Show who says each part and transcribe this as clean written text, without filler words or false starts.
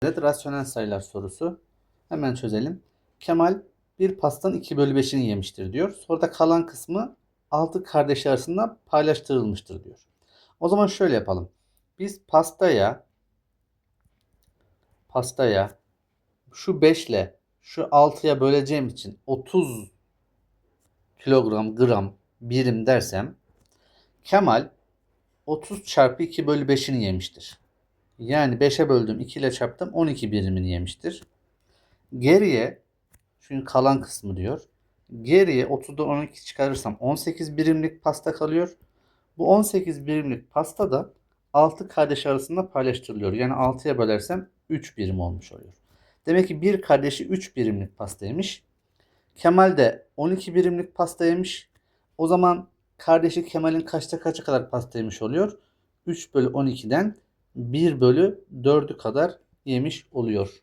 Speaker 1: Evet, rasyonel sayılar sorusu. Hemen çözelim. Kemal bir pastanın 2/5'ini yemiştir diyor. Sonra da kalan kısmı 6 kardeşi arasında paylaştırılmıştır diyor. O zaman şöyle yapalım. Biz pastaya şu 5 ile şu 6'ya böleceğim için 30 gram birim dersem Kemal 30 çarpı 2/5'ini yemiştir. Yani 5'e böldüm, 2 ile çarptım, 12 birimini yemiştir. Geriye, çünkü kalan kısmı diyor. Geriye 30'dan 12 çıkarırsam 18 birimlik pasta kalıyor. Bu 18 birimlik pasta da 6 kardeş arasında paylaştırılıyor. Yani 6'ya bölersem 3 birim olmuş oluyor. Demek ki bir kardeşi 3 birimlik pasta yemiş. Kemal de 12 birimlik pasta yemiş. O zaman kardeşi Kemal'in kaçta kaça kadar pasta yemiş oluyor? 3/12'den 1/4'ü kadar yemiş oluyor.